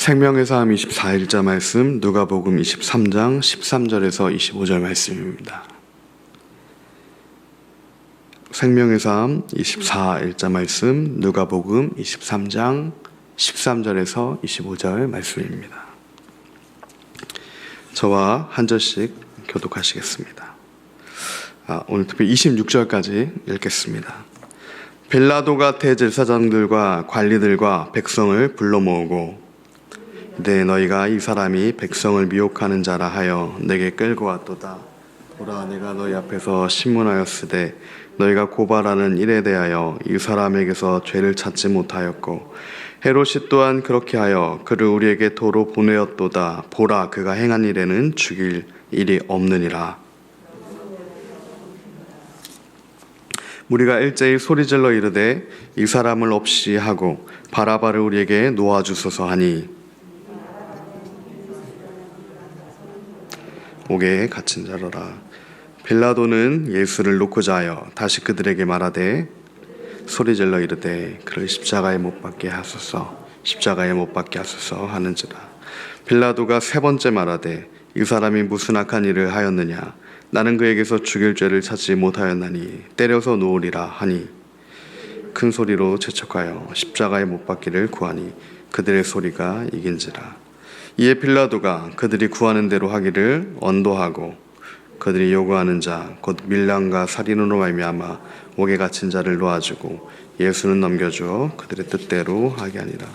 생명의 삶 24일자 말씀 누가복음 23장 13절에서 25절 말씀입니다. 생명의 삶 24일자 말씀 누가복음 23장 13절에서 25절 말씀입니다. 저와 한 절씩 교독하시겠습니다. 오늘 특히 26절까지 읽겠습니다. 빌라도가 대제사장들과 관리들과 백성을 불러 모으고 네, 너희가 이 사람이 백성을 미혹하는 자라 하여 내게 끌고 왔도다. 보라, 내가 너희 앞에서 신문하였으되 너희가 고발하는 일에 대하여 이 사람에게서 죄를 찾지 못하였고 헤롯이 또한 그렇게 하여 그를 우리에게 도로 보내었도다. 보라, 그가 행한 일에는 죽일 일이 없느니라. 우리가 일제히 소리질러 이르되 이 사람을 없이 하고 바라바를 우리에게 놓아주소서 하니 옥에 갇힌 자로라. 빌라도는 예수를 놓고자 하여 다시 그들에게 말하되 소리질러 이르되 그를 십자가에 못 박게 하소서, 십자가에 못 박게 하소서 하는지라. 빌라도가 세 번째 말하되 이 사람이 무슨 악한 일을 하였느냐? 나는 그에게서 죽일 죄를 찾지 못하였나니 때려서 놓으리라 하니 큰 소리로 재촉하여 십자가에 못 박기를 구하니 그들의 소리가 이긴지라. 이에 빌라도가 그들이 구하는 대로 하기를 언도하고 그들이 요구하는 자 곧 밀랑과 살인으로 말미암아 옥에 갇힌 자를 놓아주고 예수는 넘겨주어 그들의 뜻대로 하게 하니라.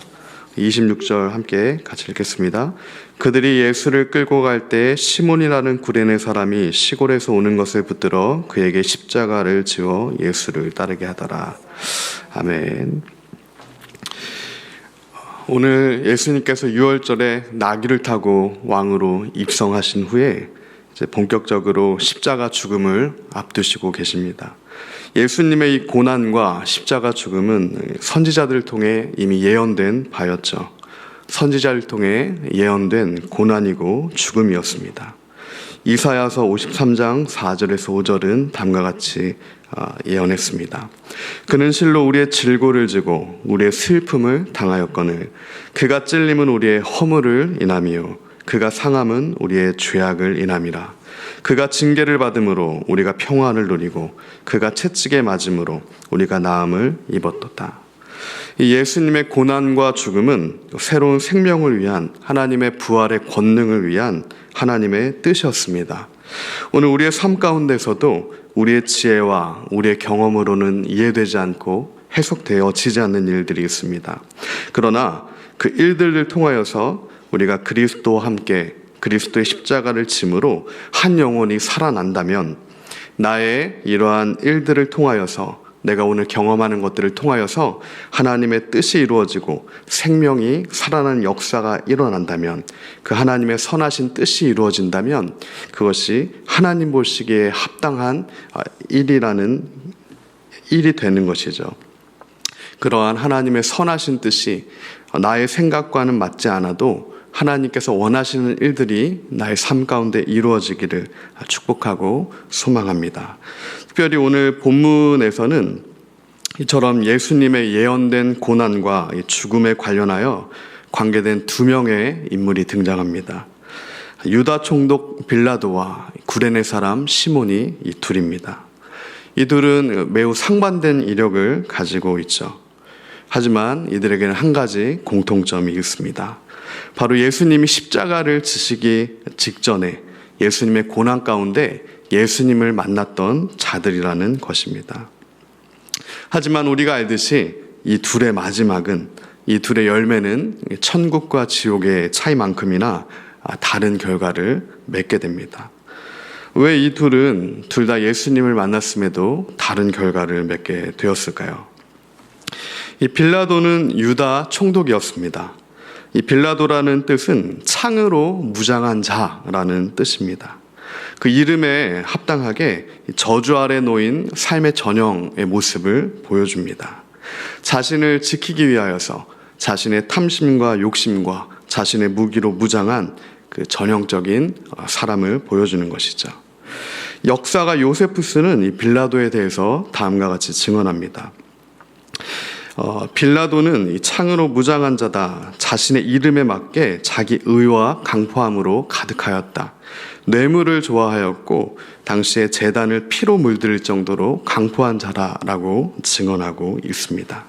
26절 함께 같이 읽겠습니다. 그들이 예수를 끌고 갈 때 시몬이라는 구레네 사람이 시골에서 오는 것을 붙들어 그에게 십자가를 지어 예수를 따르게 하더라. 아멘. 오늘 예수님께서 6월절에 나귀를 타고 왕으로 입성하신 후에 이제 본격적으로 십자가 죽음을 앞두시고 계십니다. 예수님의 이 고난과 십자가 죽음은 선지자들을 통해 이미 예언된 바였죠. 선지자를 통해 예언된 고난이고 죽음이었습니다. 이사야서 53장 4절에서 5절은 다음과 같이 예언했습니다. 그는 실로 우리의 질고를 지고 우리의 슬픔을 당하였거늘 그가 찔림은 우리의 허물을 인함이요 그가 상함은 우리의 죄악을 인함이라. 그가 징계를 받음으로 우리가 평화를 누리고 그가 채찍에 맞음으로 우리가 나음을 입었도다. 이 예수님의 고난과 죽음은 새로운 생명을 위한 하나님의 부활의 권능을 위한 하나님의 뜻이었습니다. 오늘 우리의 삶 가운데서도 우리의 지혜와 우리의 경험으로는 이해되지 않고 해석되어지지 않는 일들이 있습니다. 그러나 그 일들을 통하여서 우리가 그리스도와 함께 그리스도의 십자가를 짐으로 한 영혼이 살아난다면 나의 이러한 일들을 통하여서 내가 오늘 경험하는 것들을 통하여서 하나님의 뜻이 이루어지고 생명이 살아나는 역사가 일어난다면 그 하나님의 선하신 뜻이 이루어진다면 그것이 하나님 보시기에 합당한 일이 되는 것이죠. 그러한 하나님의 선하신 뜻이 나의 생각과는 맞지 않아도 하나님께서 원하시는 일들이 나의 삶 가운데 이루어지기를 축복하고 소망합니다. 특별히 오늘 본문에서는 이처럼 예수님의 예언된 고난과 죽음에 관련하여 관계된 두 명의 인물이 등장합니다. 유다 총독 빌라도와 구레네 사람 시몬이 이 둘입니다. 이 둘은 매우 상반된 이력을 가지고 있죠. 하지만 이들에게는 한 가지 공통점이 있습니다. 바로 예수님이 십자가를 지시기 직전에 예수님의 고난 가운데 예수님을 만났던 자들이라는 것입니다. 하지만 우리가 알듯이 이 둘의 마지막은, 이 둘의 열매는 천국과 지옥의 차이만큼이나 다른 결과를 맺게 됩니다. 왜 이 둘은 둘 다 예수님을 만났음에도 다른 결과를 맺게 되었을까요? 이 빌라도는 유다 총독이었습니다. 이 빌라도라는 뜻은 창으로 무장한 자라는 뜻입니다. 그 이름에 합당하게 저주 아래 놓인 삶의 전형의 모습을 보여줍니다. 자신을 지키기 위하여서 자신의 탐심과 욕심과 자신의 무기로 무장한 그 전형적인 사람을 보여주는 것이죠. 역사가 요세푸스는 이 빌라도에 대해서 다음과 같이 증언합니다. 빌라도는 이 창으로 무장한 자다. 자신의 이름에 맞게 자기 의와 강포함으로 가득하였다. 뇌물을 좋아하였고 당시에 제단을 피로 물들 정도로 강포한 자라라고 증언하고 있습니다.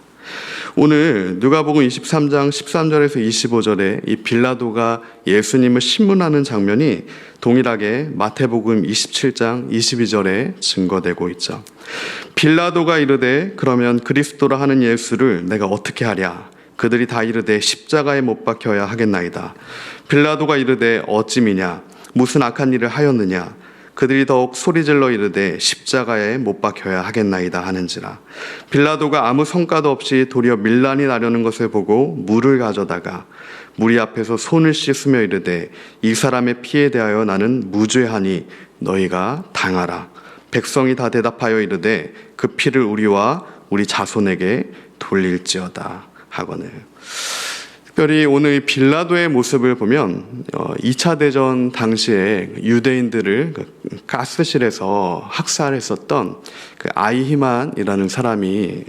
오늘 누가복음 23장 13절에서 25절에 이 빌라도가 예수님을 신문하는 장면이 동일하게 마태복음 27장 22절에 증거되고 있죠. 빌라도가 이르되 그러면 그리스도라 하는 예수를 내가 어떻게 하랴? 그들이 다 이르되 십자가에 못 박혀야 하겠나이다. 빌라도가 이르되 어찌미냐? 무슨 악한 일을 하였느냐? 그들이 더욱 소리질러 이르되 십자가에 못 박혀야 하겠나이다 하는지라. 빌라도가 아무 성과도 없이 도리어 밀란이 나려는 것을 보고 물을 가져다가 무리 앞에서 손을 씻으며 이르되 이 사람의 피에 대하여 나는 무죄하니 너희가 당하라. 백성이 다 대답하여 이르되 그 피를 우리와 우리 자손에게 돌릴지어다 하거늘. 특별히 오늘 빌라도의 모습을 보면 2차 대전 당시에 유대인들을 가스실에서 학살했었던 그 아이히만이라는 사람이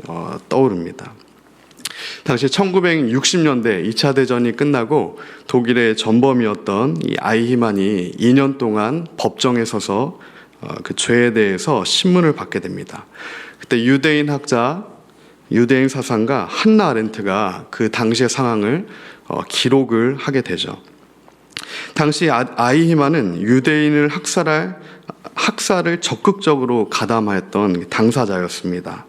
떠오릅니다. 당시 1960년대 2차 대전이 끝나고 독일의 전범이었던 이 아이히만이 2년 동안 법정에 서서 그 죄에 대해서 신문을 받게 됩니다. 그때 유대인 학자, 유대인 사상가 한나 아렌트가 그 당시의 상황을 기록을 하게 되죠. 당시 아이히만은 유대인을 학살을 적극적으로 가담하였던 당사자였습니다.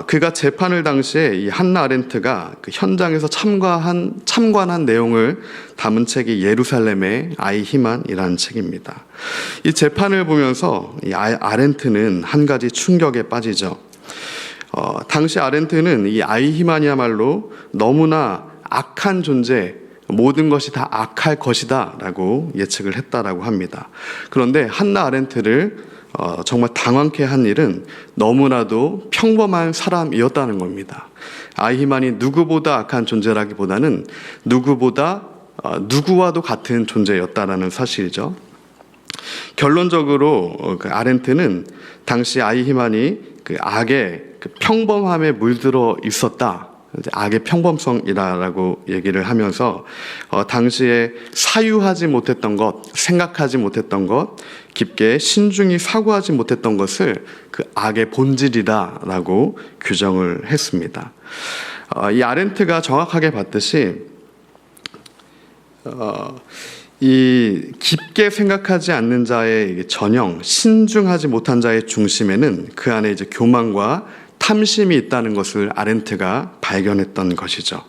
그가 재판을 당시에 이 한나 아렌트가 그 현장에서 참관한 내용을 담은 책이 예루살렘의 아이히만이라는 책입니다. 이 재판을 보면서 이 아렌트는 한 가지 충격에 빠지죠. 당시 아렌트는 이 아이히만이야말로 너무나 악한 존재, 모든 것이 다 악할 것이다 라고 예측을 했다라고 합니다. 그런데 한나 아렌트를 정말 당황케 한 일은 너무나도 평범한 사람이었다는 겁니다. 아이히만이 누구보다 악한 존재라기보다는 누구와도 같은 존재였다라는 사실이죠. 결론적으로 그 아렌트는 당시 아이히만이 그 악의 그 평범함에 물들어 있었다. 악의 평범성이라고 얘기를 하면서 당시에 사유하지 못했던 것, 생각하지 못했던 것, 깊게 신중히 사고하지 못했던 것을 그 악의 본질이다라고 규정을 했습니다. 이 아렌트가 정확하게 봤듯이 이 깊게 생각하지 않는 자의 전형, 신중하지 못한 자의 중심에는 그 안에 이제 교만과 탐심이 있다는 것을 아렌트가 발견했던 것이죠.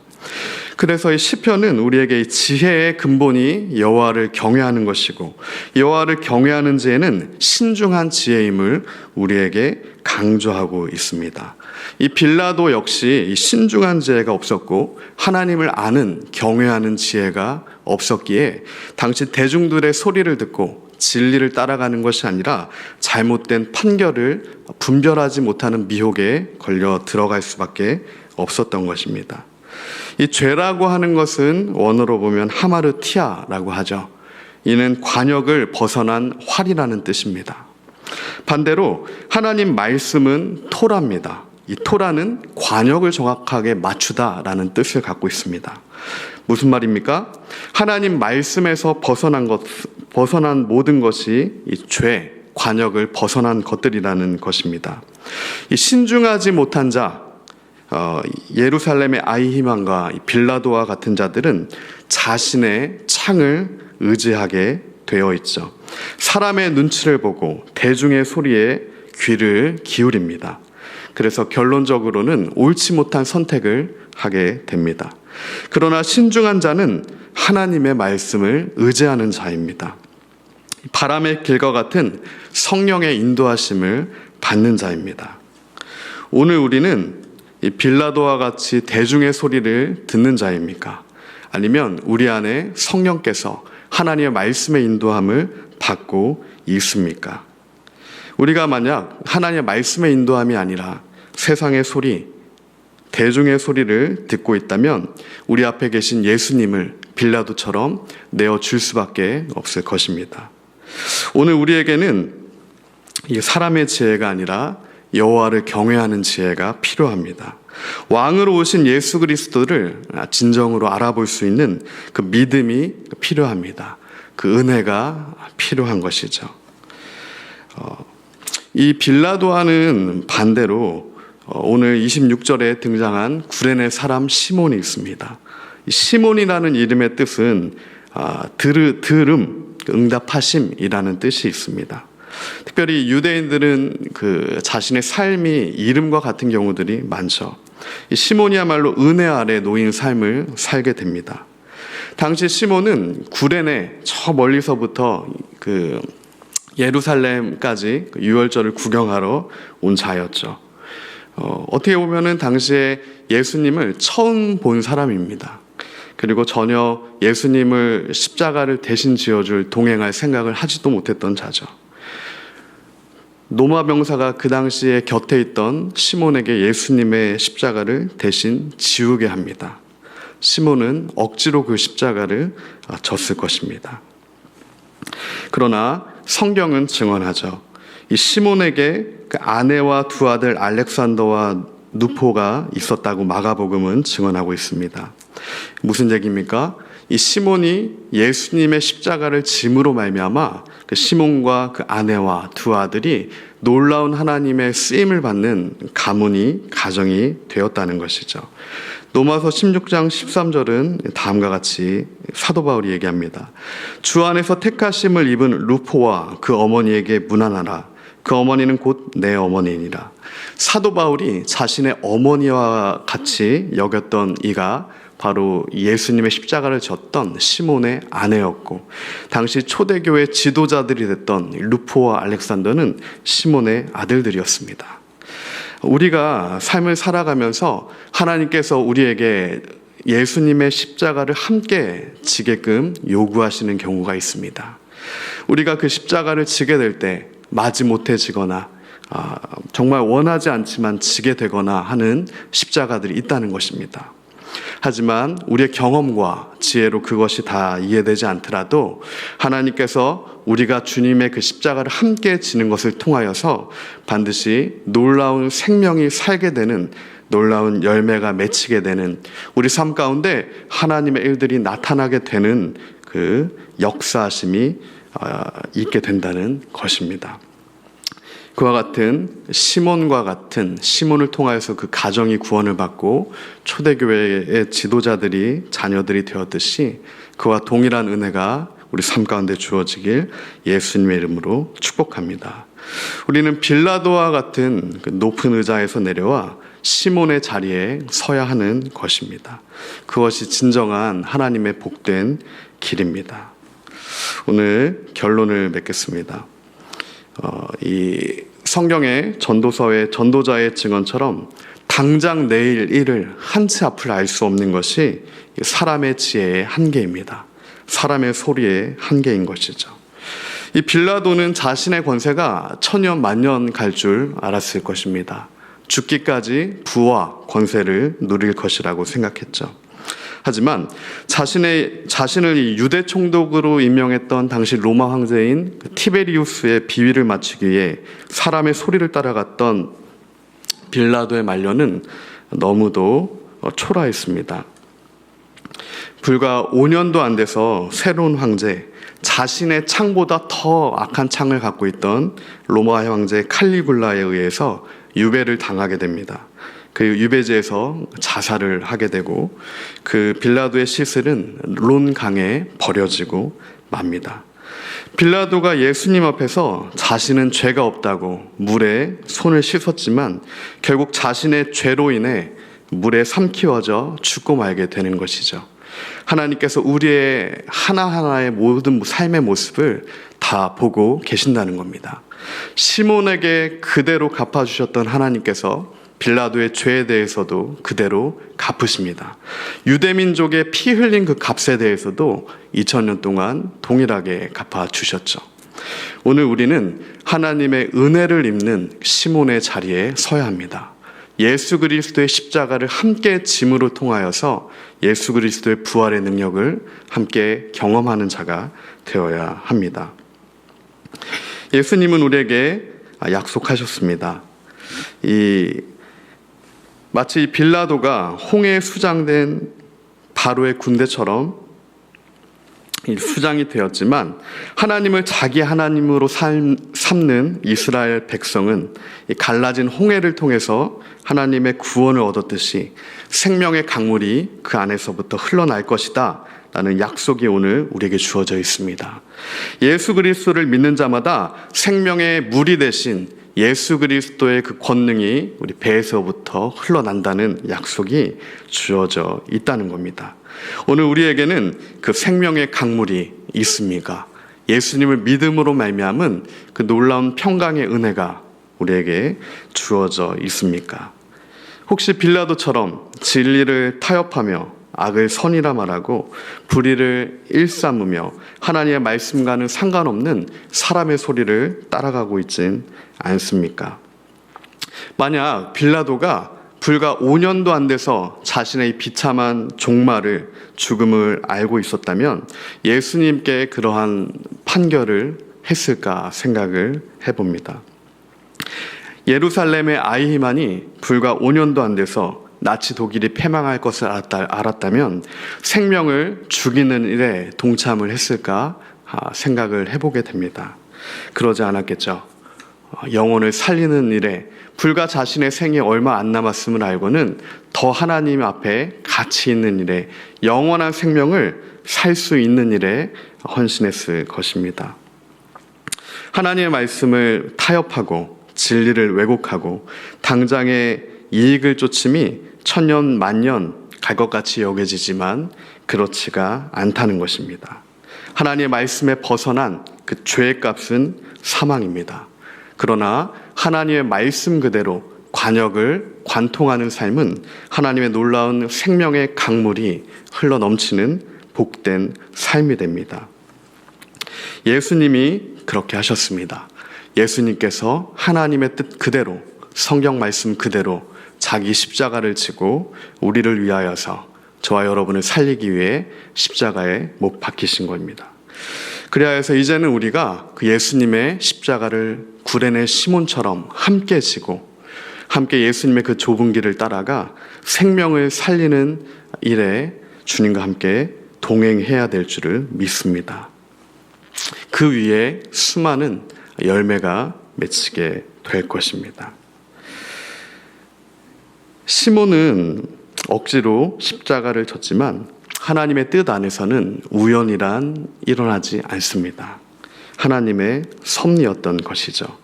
그래서 이 시편은 우리에게 이 지혜의 근본이 여호와를 경외하는 것이고 여호와를 경외하는 지혜는 신중한 지혜임을 우리에게 강조하고 있습니다. 이 빌라도 역시 이 신중한 지혜가 없었고 하나님을 아는 경외하는 지혜가 없었기에 당시 대중들의 소리를 듣고 진리를 따라가는 것이 아니라 잘못된 판결을 분별하지 못하는 미혹에 걸려 들어갈 수밖에 없었던 것입니다. 이 죄라고 하는 것은 원어로 보면 하마르티아라고 하죠. 이는 관역을 벗어난 활이라는 뜻입니다. 반대로 하나님 말씀은 토라입니다. 이 토라는 관역을 정확하게 맞추다라는 뜻을 갖고 있습니다. 무슨 말입니까? 하나님 말씀에서 벗어난 모든 것이 이 죄, 관역을 벗어난 것들이라는 것입니다. 이 신중하지 못한 자, 예루살렘의 아이히만과 빌라도와 같은 자들은 자신의 창을 의지하게 되어 있죠. 사람의 눈치를 보고 대중의 소리에 귀를 기울입니다. 그래서 결론적으로는 옳지 못한 선택을 하게 됩니다. 그러나 신중한 자는 하나님의 말씀을 의지하는 자입니다. 바람의 길과 같은 성령의 인도하심을 받는 자입니다. 오늘 우리는 이 빌라도와 같이 대중의 소리를 듣는 자입니까? 아니면 우리 안에 성령께서 하나님의 말씀의 인도함을 받고 있습니까? 우리가 만약 하나님의 말씀의 인도함이 아니라 세상의 소리, 대중의 소리를 듣고 있다면 우리 앞에 계신 예수님을 빌라도처럼 내어줄 수밖에 없을 것입니다. 오늘 우리에게는 이 사람의 지혜가 아니라 여호와를 경외하는 지혜가 필요합니다. 왕으로 오신 예수 그리스도를 진정으로 알아볼 수 있는 그 믿음이 필요합니다. 그 은혜가 필요한 것이죠. 이 빌라도와는 반대로 오늘 26절에 등장한 구레네 사람 시몬이 있습니다. 시몬이라는 이름의 뜻은 들음, 응답하심이라는 뜻이 있습니다. 특별히 유대인들은 그 자신의 삶이 이름과 같은 경우들이 많죠. 이 시몬이야말로 은혜 아래 놓인 삶을 살게 됩니다. 당시 시몬은 구레네 저 멀리서부터 그 예루살렘까지 유월절을 구경하러 온 자였죠. 어떻게 보면은 당시에 예수님을 처음 본 사람입니다. 그리고 전혀 예수님을 십자가를 대신 지어줄 동행할 생각을 하지도 못했던 자죠. 로마 병사가 그 당시에 곁에 있던 시몬에게 예수님의 십자가를 대신 지우게 합니다. 시몬은 억지로 그 십자가를 졌을 것입니다. 그러나 성경은 증언하죠. 이 시몬에게 그 아내와 두 아들 알렉산더와 누포가 있었다고 마가복음은 증언하고 있습니다. 무슨 얘기입니까? 이 시몬이 예수님의 십자가를 짐으로 말미암아 그 시몬과 그 아내와 두 아들이 놀라운 하나님의 쓰임을 받는 가정이 되었다는 것이죠. 로마서 16장 13절은 다음과 같이 사도 바울이 얘기합니다. 주 안에서 택하심을 입은 루포와 그 어머니에게 문안하라. 그 어머니는 곧 내 어머니니라. 사도 바울이 자신의 어머니와 같이 여겼던 이가 바로 예수님의 십자가를 졌던 시몬의 아내였고, 당시 초대교회 지도자들이 됐던 루포와 알렉산더는 시몬의 아들들이었습니다. 우리가 삶을 살아가면서 하나님께서 우리에게 예수님의 십자가를 함께 지게끔 요구하시는 경우가 있습니다. 우리가 그 십자가를 지게 될 때 마지못해 지거나 정말 원하지 않지만 지게 되거나 하는 십자가들이 있다는 것입니다. 하지만 우리의 경험과 지혜로 그것이 다 이해되지 않더라도 하나님께서 우리가 주님의 그 십자가를 함께 지는 것을 통하여서 반드시 놀라운 생명이 살게 되는, 놀라운 열매가 맺히게 되는, 우리 삶 가운데 하나님의 일들이 나타나게 되는 그 역사하심이 있게 된다는 것입니다. 그와 같은 시몬과 같은 시몬을 통하여서 그 가정이 구원을 받고 초대교회의 지도자들이 자녀들이 되었듯이 그와 동일한 은혜가 우리 삶 가운데 주어지길 예수님의 이름으로 축복합니다. 우리는 빌라도와 같은 그 높은 의자에서 내려와 시몬의 자리에 서야 하는 것입니다. 그것이 진정한 하나님의 복된 길입니다. 오늘 결론을 맺겠습니다. 이 성경의 전도서의 전도자의 증언처럼 당장 내일 일을 한 치 앞을 알 수 없는 것이 사람의 지혜의 한계입니다. 사람의 소리의 한계인 것이죠. 이 빌라도는 자신의 권세가 천년 만년 갈 줄 알았을 것입니다. 죽기까지 부와 권세를 누릴 것이라고 생각했죠. 하지만 자신을 이 유대 총독으로 임명했던 당시 로마 황제인 티베리우스의 비위를 맞추기 위해 사람의 소리를 따라갔던 빌라도의 말년은 너무도 초라했습니다. 불과 5년도 안 돼서 새로운 황제, 자신의 창보다 더 악한 창을 갖고 있던 로마 황제 칼리굴라에 의해서 유배를 당하게 됩니다. 그 유배지에서 자살을 하게 되고 그 빌라도의 시슬은 론강에 버려지고 맙니다. 빌라도가 예수님 앞에서 자신은 죄가 없다고 물에 손을 씻었지만 결국 자신의 죄로 인해 물에 삼키워져 죽고 말게 되는 것이죠. 하나님께서 우리의 하나하나의 모든 삶의 모습을 다 보고 계신다는 겁니다. 시몬에게 그대로 갚아주셨던 하나님께서 빌라도의 죄에 대해서도 그대로 갚으십니다. 유대민족의 피 흘린 그 값에 대해서도 2000년 동안 동일하게 갚아주셨죠. 오늘 우리는 하나님의 은혜를 입는 시몬의 자리에 서야 합니다. 예수 그리스도의 십자가를 함께 짐으로 통하여서 예수 그리스도의 부활의 능력을 함께 경험하는 자가 되어야 합니다. 예수님은 우리에게 약속하셨습니다. 마치 빌라도가 홍해에 수장된 바로의 군대처럼 수장이 되었지만 하나님을 자기 하나님으로 삼는 이스라엘 백성은 갈라진 홍해를 통해서 하나님의 구원을 얻었듯이 생명의 강물이 그 안에서부터 흘러날 것이다 라는 약속이 오늘 우리에게 주어져 있습니다. 예수 그리스도를 믿는 자마다 생명의 물이 되신 예수 그리스도의 그 권능이 우리 배에서부터 흘러난다는 약속이 주어져 있다는 겁니다. 오늘 우리에게는 그 생명의 강물이 있습니까? 예수님을 믿음으로 말미암은 그 놀라운 평강의 은혜가 우리에게 주어져 있습니까? 혹시 빌라도처럼 진리를 타협하며 악을 선이라 말하고 불의를 일삼으며 하나님의 말씀과는 상관없는 사람의 소리를 따라가고 있진 않습니까? 만약 빌라도가 불과 5년도 안 돼서 자신의 비참한 종말을, 죽음을 알고 있었다면 예수님께 그러한 판결을 했을까 생각을 해봅니다. 예루살렘의 아이히만이 불과 5년도 안 돼서 나치 독일이 패망할 것을 알았다면 생명을 죽이는 일에 동참을 했을까 생각을 해보게 됩니다. 그러지 않았겠죠. 영혼을 살리는 일에 불과 자신의 생이 얼마 안 남았음을 알고는 더 하나님 앞에 가치 있는 일에 영원한 생명을 살 수 있는 일에 헌신했을 것입니다. 하나님의 말씀을 타협하고 진리를 왜곡하고 당장의 이익을 쫓음이 천년 만년 갈 것 같이 여겨지지만 그렇지가 않다는 것입니다. 하나님의 말씀에 벗어난 그 죄의 값은 사망입니다. 그러나 하나님의 말씀 그대로 관역을 관통하는 삶은 하나님의 놀라운 생명의 강물이 흘러넘치는 복된 삶이 됩니다. 예수님이 그렇게 하셨습니다. 예수님께서 하나님의 뜻 그대로, 성경 말씀 그대로 자기 십자가를 지고 우리를 위하여서 저와 여러분을 살리기 위해 십자가에 못 박히신 겁니다. 그래서 이제는 우리가 그 예수님의 십자가를 구레네 시몬처럼 함께 지고 함께 예수님의 그 좁은 길을 따라가 생명을 살리는 일에 주님과 함께 동행해야 될 줄을 믿습니다. 그 위에 수많은 열매가 맺히게 될 것입니다. 시몬은 억지로 십자가를 졌지만 하나님의 뜻 안에서는 우연이란 일어나지 않습니다. 하나님의 섭리였던 것이죠.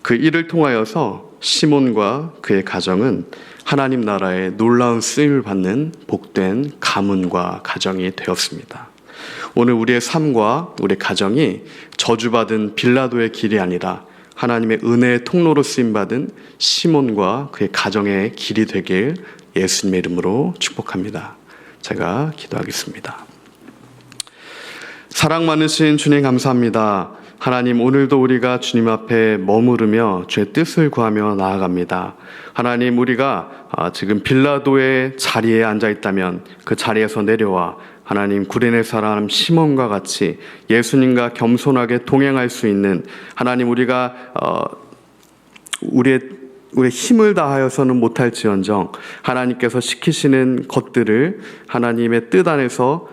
그 일을 통하여서 시몬과 그의 가정은 하나님 나라의 놀라운 쓰임을 받는 복된 가문과 가정이 되었습니다. 오늘 우리의 삶과 우리 가정이 저주받은 빌라도의 길이 아니라 하나님의 은혜의 통로로 쓰임받은 시몬과 그의 가정의 길이 되길 예수님의 이름으로 축복합니다. 제가 기도하겠습니다. 사랑 많으신 주님 감사합니다. 하나님, 오늘도 우리가 주님 앞에 머무르며 주의 뜻을 구하며 나아갑니다. 하나님, 우리가 지금 빌라도의 자리에 앉아 있다면 그 자리에서 내려와 하나님, 구레네 사람 시몬과 같이 예수님과 겸손하게 동행할 수 있는 하나님, 우리가 우리의 힘을 다하여서는 못할지언정 하나님께서 시키시는 것들을 하나님의 뜻 안에서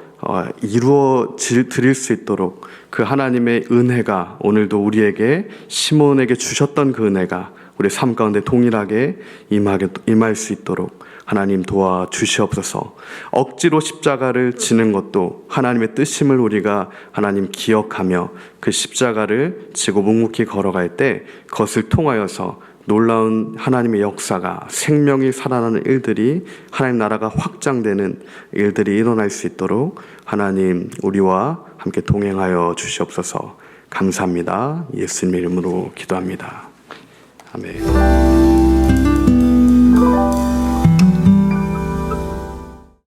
이루어 드릴 수 있도록 그 하나님의 은혜가 오늘도 우리에게 시몬에게 주셨던 그 은혜가 우리 삶 가운데 동일하게 임할 수 있도록 하나님 도와주시옵소서. 억지로 십자가를 지는 것도 하나님의 뜻임을 우리가 하나님 기억하며 그 십자가를 지고 묵묵히 걸어갈 때 그것을 통하여서 놀라운 하나님의 역사가 생명이 살아나는 일들이 하나님 나라가 확장되는 일들이 일어날 수 있도록 하나님 우리와 함께 동행하여 주시옵소서. 감사합니다. 예수님 이름으로 기도합니다. 아멘.